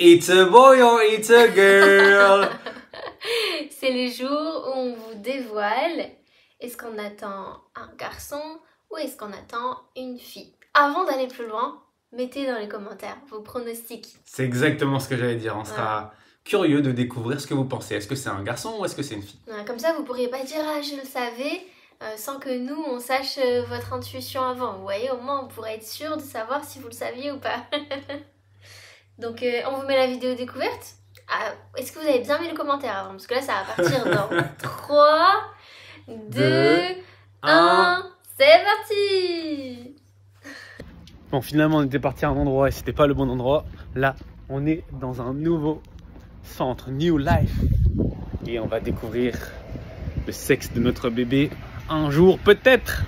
It's a boy or it's a girl. C'est les jours où on vous dévoile est-ce qu'on attend un garçon ou est-ce qu'on attend une fille. Avant d'aller plus loin, mettez dans les commentaires vos pronostics. C'est exactement ce que j'allais dire. On sera curieux de découvrir ce que vous pensez. Est-ce que c'est un garçon ou est-ce que c'est une fille? Comme ça, vous pourriez pas dire « Ah, je le savais » sans que nous, on sache votre intuition avant. Vous voyez, au moins, on pourrait être sûr de savoir si vous le saviez ou pas. Donc, on vous met la vidéo découverte. Est-ce que vous avez bien mis le commentaire avant? Parce que là, ça va partir dans 3, 2, 1, c'est parti! Bon, finalement, on était parti à un endroit et c'était pas le bon endroit. Là, on est dans un nouveau centre, New Life. Et on va découvrir le sexe de notre bébé un jour, peut-être.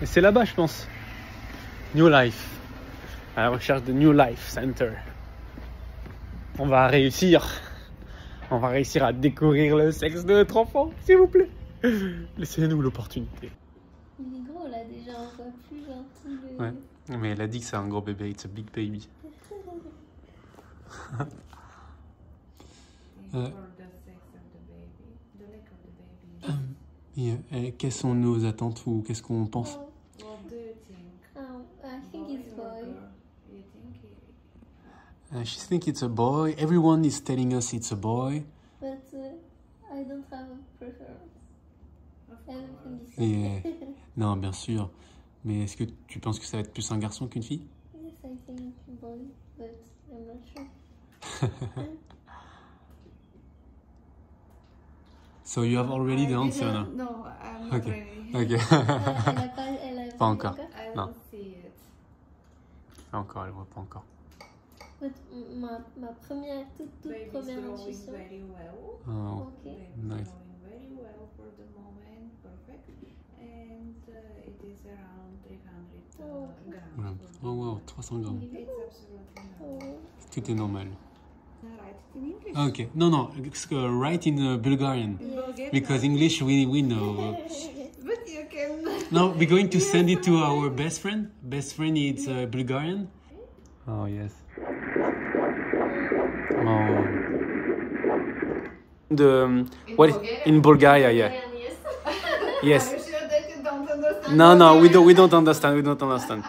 Et c'est là-bas, je pense. New Life. À la recherche de New Life Center. On va réussir. On va réussir à découvrir le sexe de notre enfant, s'il vous plaît. Laissez-nous l'opportunité. Il est gros là déjà, on voit plus gentil. Ouais, mais elle a dit que c'est un gros bébé, it's a big baby. Quelles sont nos attentes ou qu'est-ce qu'on pense? I think it's boy. She thinks it's a boy. Everyone is telling us it's a boy. But I don't have a preference. Everything is Yeah. Non, bien sûr. Mais est-ce que tu penses que ça va être plus un garçon qu'une fille? Yes, I think boy, but I'm not sure. So you have already the answer now? No, I'm not Okay. ready. Okay. Pas encore. I Non. will see it. Pas encore, elle voit pas encore. But ma première, toute Baby's première growing intuition. very well. Oh, Ok. Baby's nice. growing very well for the moment, perfect. And it is around 300 Oh. grams. Ouais. Oh wow, 300 grammes. It's absolutely normal. Tout est normal. Write it in English. Ah, ok. Non, non, write in Bulgarian. In Bulgarian. Because English we know. But you can. No, we're going to send it to our best friend. Best friend is Bulgarian. Oh yes. Oh. What in Bulgaria? Yeah. Yes. Are you sure that you don't understand? No, no, we don't understand. We don't understand.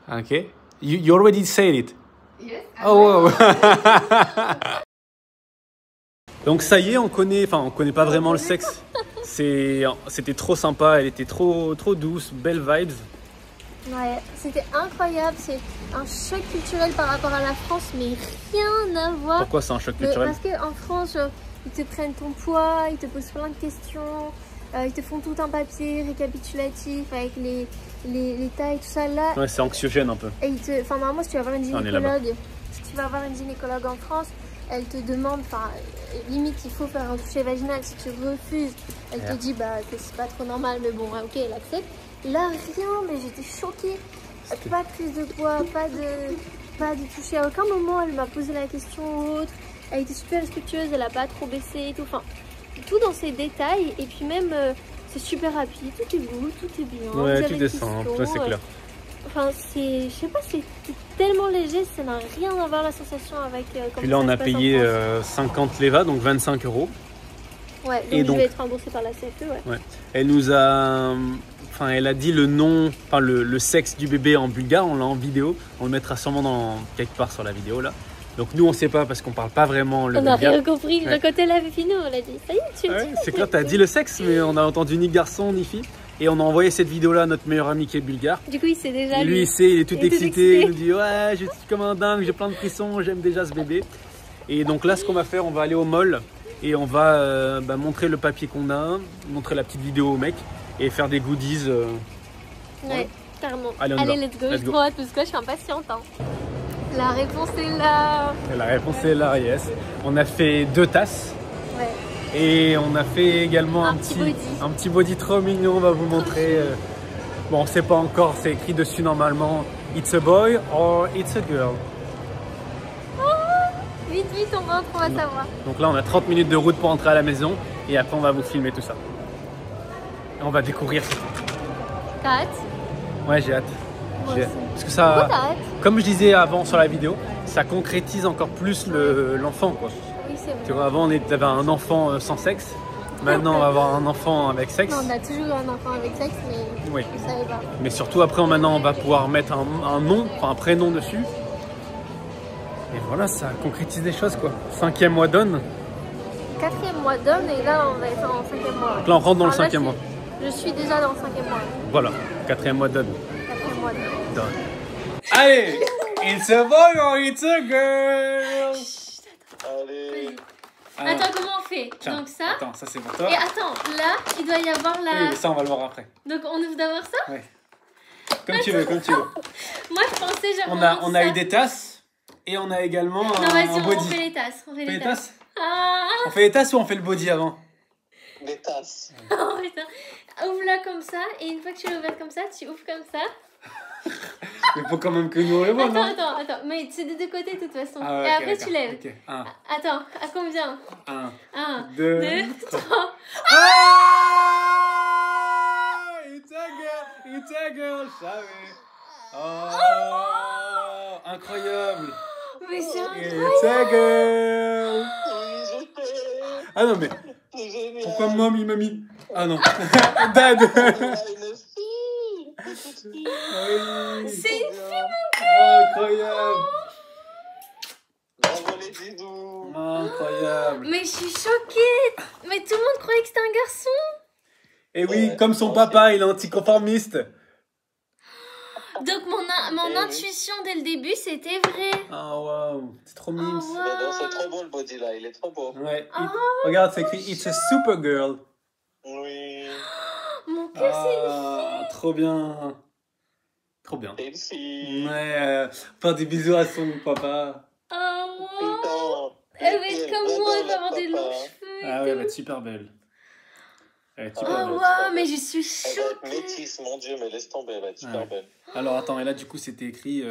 Okay. You already said it. Yes. Oh wow. Donc ça y est, on connaît pas vraiment le sexe. C'était trop sympa, elle était trop douce, belle vibes. Ouais, c'était incroyable, c'est un choc culturel par rapport à la France, mais rien à voir. Pourquoi c'est un choc culturel? Parce qu'en France, ils te prennent ton poids, ils te posent plein de questions, ils te font tout un papier récapitulatif avec les tailles, tout ça là. Ouais, c'est anxiogène un peu. Et normalement, si tu vas avoir une gynécologue, en France, elle te demande, limite il faut faire un toucher vaginal. Si tu refuses, elle te dit que c'est pas trop normal, mais bon, ok, elle accepte. Là, rien, mais j'étais choquée. Pas de prise de poids, pas de toucher. À aucun moment, elle m'a posé la question ou autre. Elle était super respectueuse, elle a pas trop baissé et tout. Enfin, tout dans ses détails. Et puis même, c'est super rapide, tout est beau, tout est bien. Ouais, tout est simple, ça c'est clair. Enfin, je sais pas, c'est tellement léger, ça n'a rien à voir la sensation avec. Puis là, on a payé 50 leva, donc 25 €. Ouais, donc je vais être remboursée par la CFE, ouais. Elle nous a. Elle a dit le nom, le sexe du bébé en bulgare, on l'a en vidéo. On le mettra sûrement quelque part sur la vidéo là. Donc nous, on sait pas parce qu'on parle pas vraiment le bulgare. On n'a rien compris. Ouais. Quand elle avait fini, on l'a dit. Ça y est, tu le dis. C'est clair, t'as dit le sexe, mais on a entendu ni garçon ni fille. Et on a envoyé cette vidéo-là à notre meilleur ami qui est bulgare. Du coup, il sait déjà. Lui, il sait, il est tout excité. Il nous dit ouais, je suis comme un dingue, j'ai plein de frissons, j'aime déjà ce bébé. Et donc là, ce qu'on va faire, on va aller au mall et on va montrer le papier qu'on a, montrer la petite vidéo au mec et faire des goodies. Ouais, carrément. Allez, let's go. Je trop hâte parce que je suis impatiente. Hein. La réponse est là. La réponse est là, yes. On a fait 2 tasses. Ouais. Et on a fait également un petit body trop mignon, on va vous montrer. Bon, on sait pas encore, c'est écrit dessus normalement. It's a boy or it's a girl. Vite, on va savoir. Donc là, on a 30 minutes de route pour entrer à la maison. Et après, on va vous filmer tout ça. Et on va découvrir. T'as hâte? Ouais, j'ai hâte. Moi J'ai- aussi. Parce que Pourquoi ça, t'arrêtes? comme je disais avant sur la vidéo, ça concrétise encore plus l'enfant, quoi. Oui, c'est vrai. Tu vois, avant, on avait un enfant sans sexe. Maintenant, on va avoir un enfant avec sexe. Non, on a toujours un enfant avec sexe, mais Oui. je savais pas. Mais surtout, après, maintenant, on va pouvoir mettre un nom, enfin un prénom dessus. Et voilà, ça concrétise des choses, quoi. 5e mois donne. 4e mois d'homme et là on va être en 5e mois. Donc là, on rentre dans le Enfin, là, 5e mois. Je suis déjà dans le 5e mois. Voilà, 4e mois donne. 4e mois d'homme. Done. Allez, it's a boy or it's a girl. Allez. Alors, Attends, comment on fait? tiens, Donc ça. Attends, ça c'est pour toi. Et attends, là, il doit y avoir la... Oui, mais ça, on va le voir après. Donc on ouvre d'abord ça? Ouais. Comme tu veux, comme tu veux. Moi je pensais genre... On a eu des tasses et on a également Non, un vas-y, on body. fait les tasses. On fait On fait les les tasses. tasses Ah, On fait les tasses ou on fait le body avant? Les tasses. oh putain. Ouvre-la comme ça et une fois que tu l'as ouvert comme ça, tu ouvres comme ça. Il faut quand même que nous on le voit, non? Attends. Mais c'est des deux côtés de toute façon. Ah ouais, et ok, après tu d'accord. lèves. Ok, 1, Attends, à combien? 1, 1, 2, 3. Ah! It's a girl, je savais. Oh, incroyable. Mais c'est It's a girl. Oui, je t'aime. Ah non, mais C'est génial. pourquoi mamie? Ah non. Dad. Ah, une fille. Petite fille. Oui. C'est une fille, Incroyable. Bravo les bisous. Incroyable. Mais je suis choquée. Mais tout le monde croyait que c'était un garçon. Et oui, Ouais, comme son moi papa, il est anticonformiste. Donc mon Eh oui. intuition dès le début, c'était vrai. Oh waouh, c'est trop mimes. Oh, Mais non, c'est trop beau le body là, il est trop beau. Ouais. Ah. Regarde, c'est écrit It's a super girl. Oui. Mon cœur, Ah, trop bien. Trop bien. Et une fille. Ouais, faire des bisous à son papa. Oh, wow. Putain. Elle va être comme moi, elle va avoir des papa. longs cheveux. Ah ouais, elle va être super belle. Elle va être Ah super Oh belle. wow, mais je suis Elle va être choquée. métisse, mon dieu, mais laisse tomber, elle va être super Ouais. belle. Alors attends, et là du coup c'était écrit...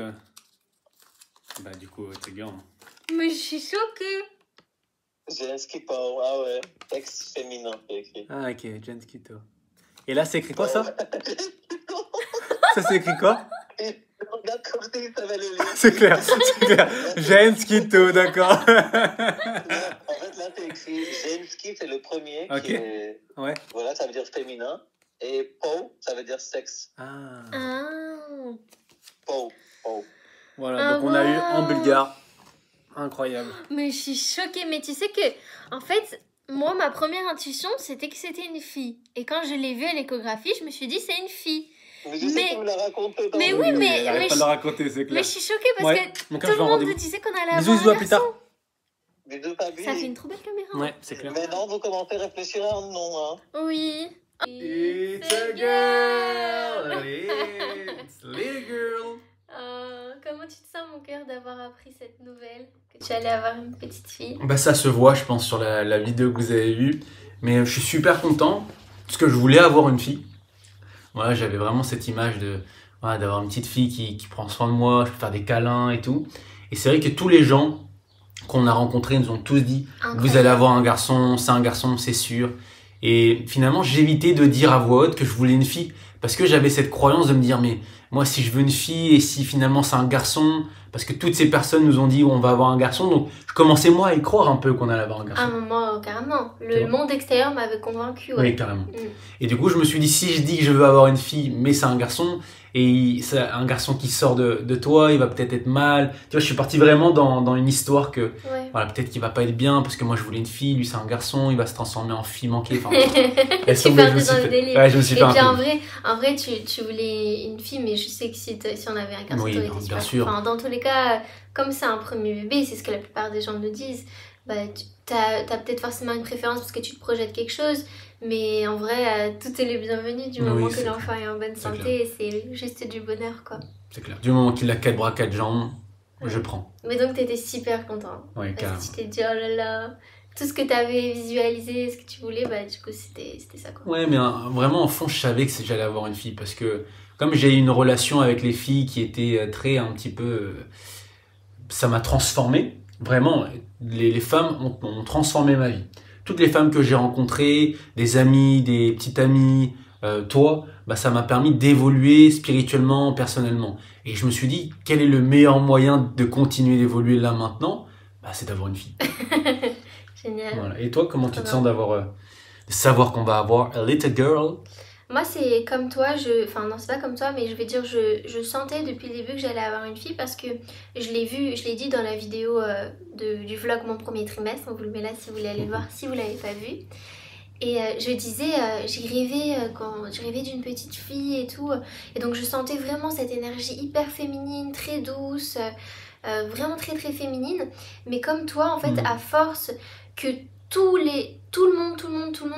Bah du coup, c'est girl. Mais je suis choquée. J'ai un skipper, ah ouais. Ex féminin, c'est écrit. Ah ok, Jen Skito. Et là c'est écrit quoi ça? Ça c'est écrit quoi? Regarde comme si ça va le lire. C'est clair, c'est clair. Jen Skito, d'accord. En fait, là, c'est écrit Zemski, c'est le premier Ok. qui est. Ouais. Voilà, ça veut dire féminin. Et Po, ça veut dire sexe. Ah. Ah. Po. Voilà, Ah, donc on a eu en wow. bulgare. Incroyable. Mais je suis choquée. Mais tu sais que, en fait, moi, ma première intuition, c'était que c'était une fille. Et quand je l'ai vue à l'échographie, je me suis dit, c'est une fille. Mais je sais Mais- que tu me l'as raconté. mais oui, mais- Elle arrête mais pas de je- le raconter, c'est Mais clair. je suis choquée parce Ouais, que mon tout cœur, je le vais en monde rendez-vous. me disait qu'on allait Bisous, avoir bisous, un à plus tard. garçon. Des deux Fabi. Ça fait une trop belle caméra. Ouais, c'est clair. Maintenant, vous commencez à réfléchir à un nom. Hein. Oui. It's a girl. It's a little girl. Comment tu te sens, mon cœur, d'avoir appris cette nouvelle? Que tu allais avoir une petite fille? Bah ça se voit, je pense, sur la vidéo que vous avez vue. Mais je suis super content parce que je voulais avoir une fille. Voilà, j'avais vraiment cette image de voilà, d'avoir une petite fille qui prend soin de moi, je peux faire des câlins et tout. Et c'est vrai que tous les gens qu'on a rencontrés nous ont tous dit vous allez avoir un garçon, c'est sûr. Et finalement, j'évitais de dire à voix haute que je voulais une fille parce que j'avais cette croyance de me dire mais moi si je veux une fille et si finalement c'est un garçon, parce que toutes ces personnes nous ont dit on va avoir un garçon, donc je commençais moi à y croire un peu qu'on allait avoir un garçon. À un moment, carrément. Tu Le vois monde extérieur m'avait convaincu. Ouais. Oui, carrément. Mm. Et du coup, je me suis dit, si je dis que je veux avoir une fille, mais c'est un garçon, et c'est un garçon qui sort de toi, il va peut-être être mal. Tu vois, je suis parti vraiment dans une histoire que, Ouais. voilà, peut-être qu'il va pas être bien, parce que moi je voulais une fille, lui c'est un garçon, il va se transformer en fille manquée. Enfin, laisse Tu tomber, partais dans le délire. Ouais, je me suis Et fait un puis peu. en vrai tu voulais une fille, mais je sais que si on avait un garçon, Oui, t'aurais non, été bien super. sûr. Enfin, dans tous les cas, comme c'est un premier bébé, c'est ce que la plupart des gens me disent. Bah, t'as peut-être forcément une préférence parce que tu te projettes quelque chose, mais en vrai, tout est le bienvenu du Oui, moment c'est que l'enfant est en bonne C'est santé, et c'est juste du bonheur, quoi. C'est clair. Du moment qu'il a 4 bras, 4 jambes, je prends. Mais donc t'étais super content. Oui, carrément. Parce que tu t'es dit, oh là là, tout ce que t'avais visualisé, ce que tu voulais, bah du coup c'était ça, quoi. Ouais, mais vraiment, en fond, je savais que j'allais avoir une fille, parce que comme j'ai eu une relation avec les filles qui était très, un petit peu... ça m'a transformé. Vraiment, les femmes ont transformé ma vie. Toutes les femmes que j'ai rencontrées, des amis, des petites amies, toi, bah, ça m'a permis d'évoluer spirituellement, personnellement. Et je me suis dit, quel est le meilleur moyen de continuer d'évoluer là maintenant? Bah, c'est d'avoir une fille. Génial. Voilà. Et toi, comment tu te sens d'avoir, de savoir qu'on va avoir a little girl? Moi, c'est comme toi, enfin non, c'est pas comme toi, mais je vais dire, je sentais depuis le début que j'allais avoir une fille parce que je l'ai vu, je l'ai dit dans la vidéo du vlog Mon premier trimestre, on vous le met là si vous voulez aller voir, si vous l'avez pas vu. Et je disais, j'ai rêvé d'une petite fille et tout, et donc je sentais vraiment cette énergie hyper féminine, très douce, vraiment très très féminine, mais comme toi, en fait, à force que tout le monde,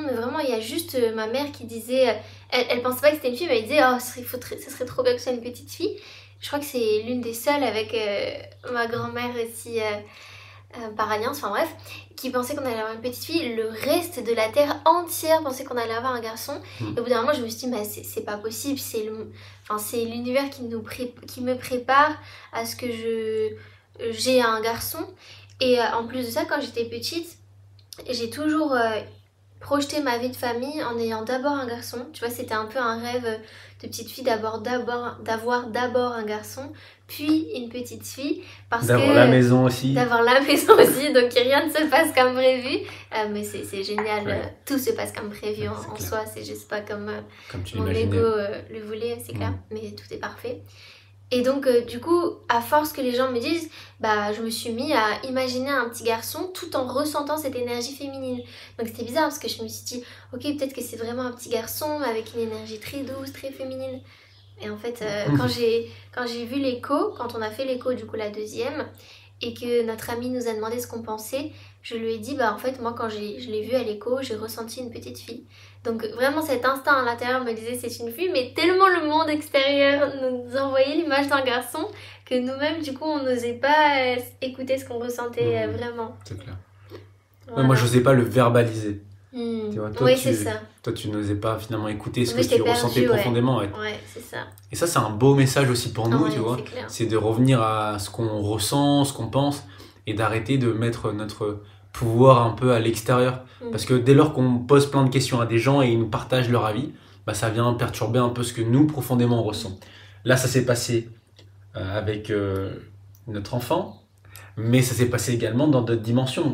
mais vraiment, il y a juste ma mère qui disait, elle pensait pas que c'était une fille, mais elle disait, oh, ça serait trop bien que ce soit une petite fille. Je crois que c'est l'une des seules avec ma grand-mère aussi, par alliance, enfin bref, qui pensait qu'on allait avoir une petite fille. Le reste de la terre entière pensait qu'on allait avoir un garçon. Et au bout d'un moment, je me suis dit, bah, c'est pas possible, c'est l'univers qui me prépare à ce que j'ai un garçon. Et en plus de ça, quand j'étais petite, j'ai toujours projeté ma vie de famille en ayant d'abord un garçon. Tu vois, c'était un peu un rêve de petite fille d'avoir d'abord un garçon, puis une petite fille. D'avoir la maison aussi. D'avoir la maison aussi, donc rien ne se passe comme prévu. Mais c'est génial, ouais. Tout se passe comme prévu en soi, c'est juste pas comme mon ego le voulait, c'est clair, mais tout est parfait. Et donc du coup, à force que les gens me disent, bah je me suis mis à imaginer un petit garçon tout en ressentant cette énergie féminine. Donc c'était bizarre parce que je me suis dit, ok, peut-être que c'est vraiment un petit garçon avec une énergie très douce, très féminine. Et en fait, quand j'ai vu l'écho, quand on a fait l'écho du coup la deuxième, et que notre amie nous a demandé ce qu'on pensait, je lui ai dit, bah en fait moi quand je l'ai vue à l'écho, j'ai ressenti une petite fille. Donc vraiment cet instinct à l'intérieur me disait c'est une fille, mais tellement le monde extérieur nous envoyait l'image d'un garçon que nous-mêmes du coup on n'osait pas écouter ce qu'on ressentait vraiment. C'est clair. Voilà. Moi j'osais pas le verbaliser. Tu vois, oui, c'est ça. Toi tu n'osais pas finalement écouter ce que tu ressentais profondément. Ouais, c'est ça. Et ça c'est un beau message aussi pour nous, tu vois. C'est de revenir à ce qu'on ressent, ce qu'on pense et d'arrêter de mettre notre pouvoir un peu à l'extérieur. Parce que dès lors qu'on pose plein de questions à des gens et ils nous partagent leur avis, bah ça vient perturber un peu ce que nous profondément on ressent. Là ça s'est passé avec notre enfant, mais ça s'est passé également dans d'autres dimensions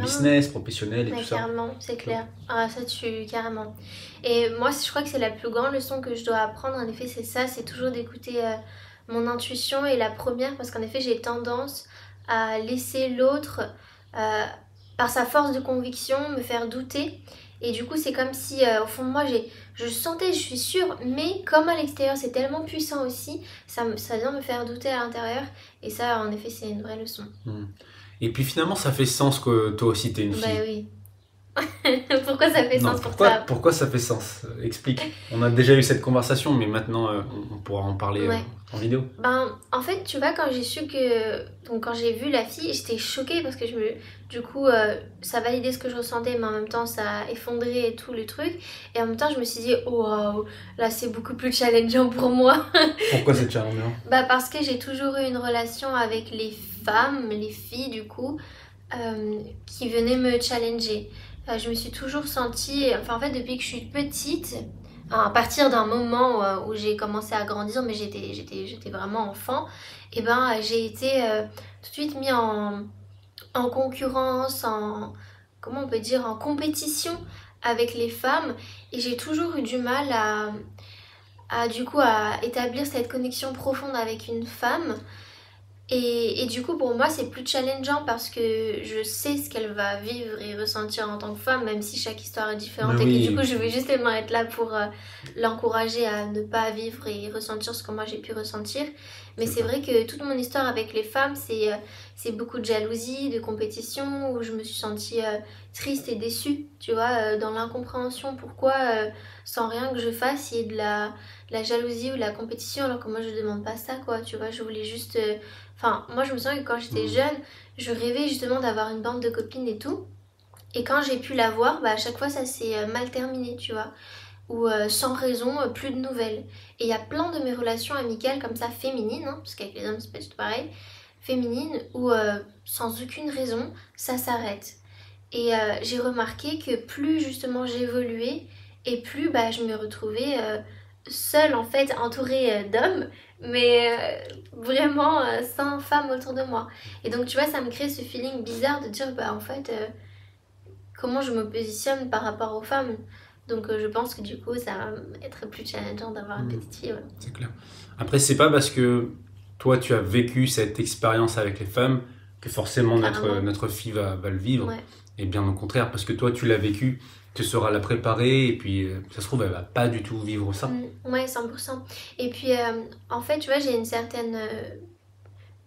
business, professionnelle et tout ça. Carrément, c'est clair. Ah ça carrément. Et moi je crois que c'est la plus grande leçon que je dois apprendre, en effet c'est ça, c'est toujours d'écouter mon intuition. Et la première, parce qu'en effet j'ai tendance à laisser l'autre par sa force de conviction me faire douter, et du coup c'est comme si au fond de moi je sentais, je suis sûre, mais comme à l'extérieur c'est tellement puissant aussi, ça vient me faire douter à l'intérieur, et ça en effet c'est une vraie leçon. Et puis finalement ça fait sens que toi aussi t'es une fille. Bah oui. Pourquoi ça fait sens pour toi? Pourquoi ça fait sens? Explique. On a déjà eu cette conversation, mais maintenant on pourra en parler en vidéo. Ben, en fait, tu vois, quand j'ai su que... Donc, quand j'ai vu la fille, j'étais choquée parce que du coup, ça validait ce que je ressentais, mais en même temps, ça a effondré tout le truc. Et en même temps, je me suis dit, oh, wow, là, c'est beaucoup plus challengeant pour moi. Pourquoi c'est challengeant? Bah, parce que j'ai toujours eu une relation avec les femmes, les filles, du coup, qui venaient me challenger. Je me suis toujours sentie, enfin en fait depuis que je suis petite, à partir d'un moment où j'ai commencé à grandir, mais j'étais vraiment enfant, et ben j'ai été tout de suite mis en concurrence, comment on peut dire, en compétition avec les femmes, et j'ai toujours eu du mal à établir cette connexion profonde avec une femme. Et du coup pour moi c'est plus challengeant parce que je sais ce qu'elle va vivre et ressentir en tant que femme, même si chaque histoire est différente, et que du coup je vais justement être là pour l'encourager à ne pas vivre et ressentir ce que moi j'ai pu ressentir. Mais c'est vrai que toute mon histoire avec les femmes c'est beaucoup de jalousie, de compétition, où je me suis sentie triste et déçue, tu vois, dans l'incompréhension. Pourquoi sans rien que je fasse il y ait de la jalousie ou de la compétition, alors que moi je demande pas ça, quoi, tu vois. Je voulais juste... Enfin, moi je me souviens que quand j'étais jeune, je rêvais justement d'avoir une bande de copines et tout. Et quand j'ai pu l'avoir, bah à chaque fois ça s'est mal terminé, tu vois. Ou sans raison, plus de nouvelles. Et il y a plein de mes relations amicales comme ça, féminines, hein, parce qu'avec les hommes c'est pas du tout pareil, féminines, où sans aucune raison, ça s'arrête. Et j'ai remarqué que plus justement j'évoluais, et plus bah, je me retrouvais seule en fait, entourée d'hommes, mais vraiment sans femmes autour de moi. Et donc tu vois, ça me crée ce feeling bizarre de dire bah en fait comment je me positionne par rapport aux femmes. Donc je pense que du coup ça va être plus challengeant d'avoir une petite fille. Ouais. C'est clair. Après c'est pas parce que toi tu as vécu cette expérience avec les femmes que forcément notre fille va le vivre. Ouais. Et bien au contraire, parce que toi tu l'as vécu, tu sauras la préparer et puis ça se trouve elle va pas du tout vivre ça. Ouais, 100%. Et puis en fait tu vois, j'ai une certaine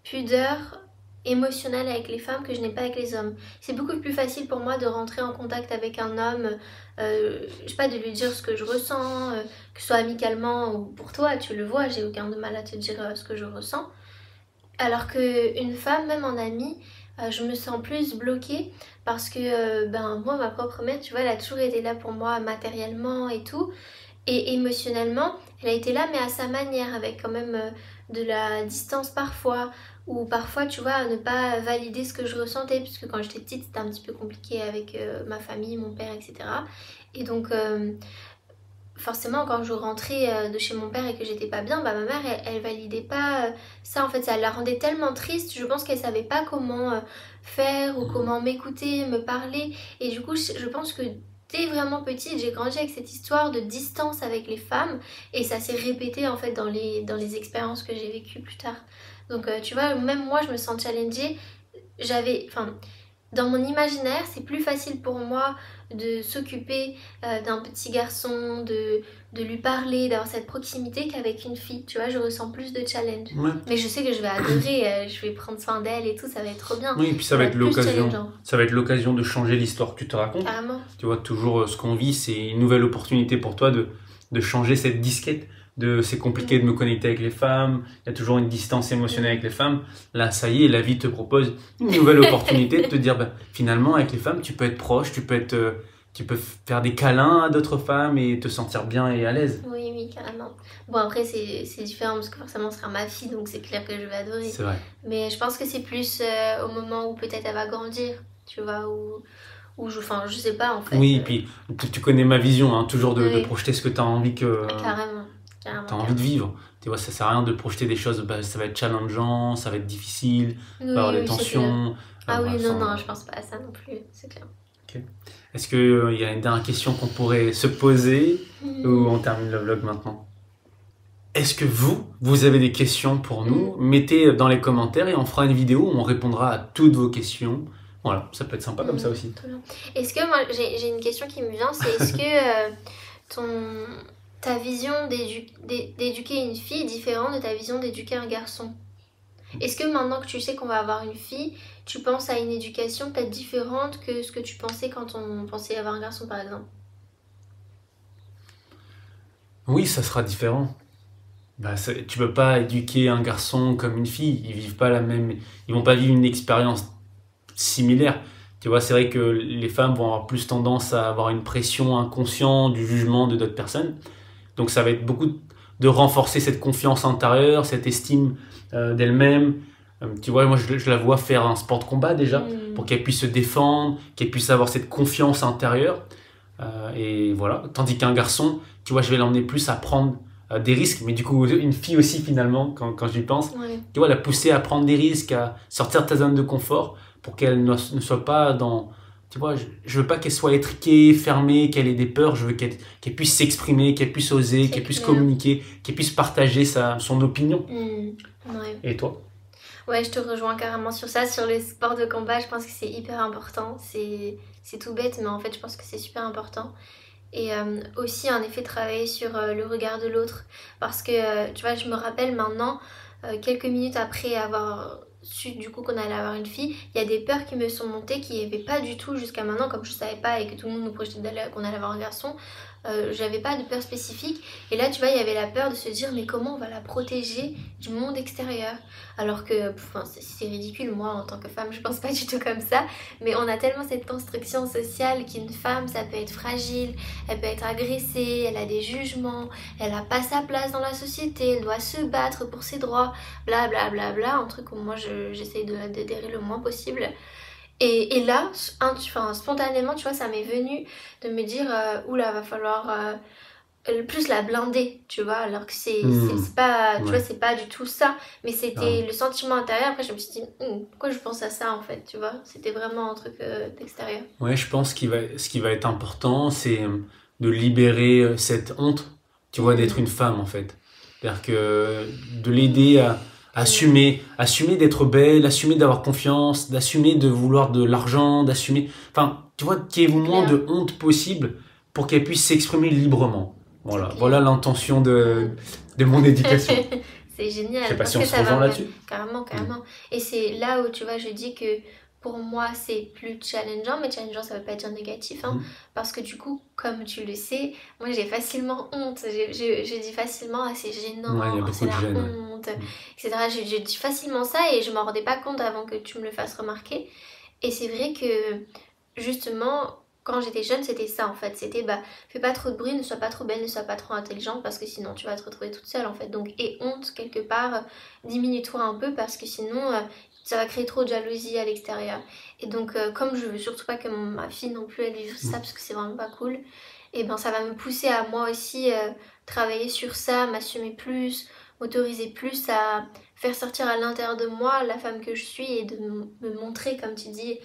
pudeur émotionnelle avec les femmes que je n'ai pas avec les hommes. C'est beaucoup plus facile pour moi de rentrer en contact avec un homme, je sais pas, de lui dire ce que je ressens, que ce soit amicalement ou pour toi, tu le vois, j'ai aucun de mal à te dire ce que je ressens. Alors qu'une femme, même en amie, je me sens plus bloquée parce que moi, ma propre mère, tu vois, elle a toujours été là pour moi matériellement et tout. Et émotionnellement, elle a été là mais à sa manière, avec quand même de la distance parfois. Ou parfois, tu vois, ne pas valider ce que je ressentais, puisque quand j'étais petite, c'était un petit peu compliqué avec ma famille, mon père, etc. Et donc, forcément, quand je rentrais de chez mon père et que j'étais pas bien, bah, ma mère, elle validait pas ça. En fait, ça la rendait tellement triste. Je pense qu'elle savait pas comment faire ou comment m'écouter, me parler. Et du coup, je pense que dès vraiment petite, j'ai grandi avec cette histoire de distance avec les femmes. Et ça s'est répété, en fait, dans les expériences que j'ai vécues plus tard. Donc tu vois, même moi je me sens challengée. Dans mon imaginaire, c'est plus facile pour moi de s'occuper d'un petit garçon, de lui parler, d'avoir cette proximité qu'avec une fille. Tu vois, je ressens plus de challenge. Ouais. Mais je sais que je vais adorer, je vais prendre soin d'elle et tout, ça va être trop bien. Oui, et puis ça va être l'occasion de changer l'histoire que tu te racontes. Carrément. Tu vois, toujours ce qu'on vit, c'est une nouvelle opportunité pour toi de changer cette disquette. C'est compliqué de me connecter avec les femmes, il y a toujours une distance émotionnelle avec les femmes. Là, ça y est, la vie te propose une nouvelle opportunité de te dire, finalement, avec les femmes, tu peux être proche, tu peux faire des câlins à d'autres femmes et te sentir bien et à l'aise. Oui, carrément. Bon, après, c'est différent parce que forcément, ce sera ma fille, donc c'est clair que je vais adorer. C'est vrai. Mais je pense que c'est plus au moment où peut-être elle va grandir, tu vois, ou je sais pas, en fait. Oui, et puis tu connais ma vision, hein, toujours de projeter ce que tu as envie que... Carrément. T'as envie de vivre, tu vois, ça sert à rien de projeter des choses, ça va être challengeant, ça va être difficile, il va y avoir des tensions. Non, je pense pas à ça non plus, c'est clair. Okay. Est-ce qu'il y a une dernière question qu'on pourrait se poser ou on termine le vlog maintenant? Est-ce que vous avez des questions pour nous? Mettez dans les commentaires et on fera une vidéo où on répondra à toutes vos questions. Voilà, ça peut être sympa comme ça aussi. Est-ce que moi, j'ai une question qui me vient, c'est est-ce que ta vision d'éduquer une fille est différente de ta vision d'éduquer un garçon? Est-ce que maintenant que tu sais qu'on va avoir une fille, tu penses à une éducation peut-être différente que ce que tu pensais quand on pensait avoir un garçon, par exemple? Oui, ça sera différent. Tu peux pas éduquer un garçon comme une fille. Ils vont pas vivre une expérience similaire. Tu vois, c'est vrai que les femmes vont avoir plus tendance à avoir une pression inconsciente du jugement de d'autres personnes. Donc ça va être beaucoup de renforcer cette confiance intérieure, cette estime d'elle-même. Tu vois, moi je la vois faire un sport de combat déjà, pour qu'elle puisse se défendre, qu'elle puisse avoir cette confiance intérieure. Et voilà. Tandis qu'un garçon, tu vois, je vais l'emmener plus à prendre des risques, mais du coup une fille aussi finalement, quand j'y pense. Ouais. Tu vois, la pousser à prendre des risques, à sortir de ta zone de confort, pour qu'elle ne soit pas dans... Tu vois, je veux pas qu'elle soit étriquée, fermée, qu'elle ait des peurs. Je veux qu'elle puisse s'exprimer, qu'elle puisse oser, qu'elle puisse communiquer, qu'elle puisse partager son opinion. Ouais. Et toi? Ouais, je te rejoins carrément sur ça. Sur les sports de combat, je pense que c'est hyper important. C'est tout bête, mais en fait, je pense que c'est super important. Et aussi, en effet, travailler sur le regard de l'autre. Parce que, tu vois, je me rappelle maintenant, quelques minutes après avoir... su du coup qu'on allait avoir une fille, il y a des peurs qui me sont montées qui n'y avait pas du tout jusqu'à maintenant, comme je savais pas et que tout le monde nous projetait qu'on allait avoir un garçon. J'avais pas de peur spécifique, et là tu vois il y avait la peur de se dire mais comment on va la protéger du monde extérieur, alors que c'est ridicule. Moi en tant que femme je pense pas du tout comme ça, mais on a tellement cette construction sociale qu'une femme ça peut être fragile, elle peut être agressée, elle a des jugements, elle a pas sa place dans la société, elle doit se battre pour ses droits, bla bla bla bla, un truc où moi j'essaye d'adhérer le moins possible. Et là, spontanément, tu vois, ça m'est venu de me dire, oula, va falloir plus la blinder, tu vois, alors que c'est pas, tu vois, c'est pas du tout ça, mais c'était le sentiment intérieur. Après, je me suis dit, pourquoi je pense à ça, en fait, tu vois, c'était vraiment un truc d'extérieur. Ouais, je pense ce qui va être important, c'est de libérer cette honte, tu vois, d'être une femme, en fait. C'est-à-dire que de l'aider à assumer d'être belle, assumer d'avoir confiance, d'assumer de vouloir de l'argent, d'assumer, enfin, tu vois, qu'il y ait le moins de honte possible pour qu'elle puisse s'exprimer librement. Voilà l'intention de mon éducation. C'est génial. Je sais pas si on se rejoint là-dessus. Carrément. Et c'est là où, tu vois, je dis que pour moi, c'est plus challengeant, mais challengeant, ça veut pas dire négatif, hein, parce que du coup, comme tu le sais, moi, j'ai facilement honte. Je dis facilement, c'est gênant, c'est la honte, etc. Je dis facilement ça et je m'en rendais pas compte avant que tu me le fasses remarquer. Et c'est vrai que, justement, quand j'étais jeune, c'était ça en fait, c'était fais pas trop de bruit, ne sois pas trop belle, ne sois pas trop intelligente parce que sinon tu vas te retrouver toute seule en fait. Donc, et honte quelque part, diminue-toi un peu parce que sinon ça va créer trop de jalousie à l'extérieur. Et donc comme je veux surtout pas que ma fille non plus elle vive ça parce que c'est vraiment pas cool, et ben ça va me pousser à moi aussi travailler sur ça, m'assumer plus, m'autoriser plus à faire sortir à l'intérieur de moi la femme que je suis et de me montrer, comme tu dis,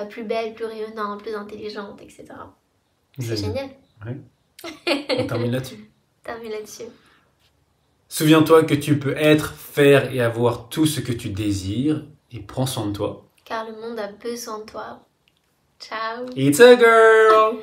plus belle, plus rayonnante, plus intelligente, etc. C'est génial. Ouais. On termine là-dessus. Souviens-toi que tu peux être, faire et avoir tout ce que tu désires et prends soin de toi. Car le monde a besoin de toi. Ciao. It's a girl.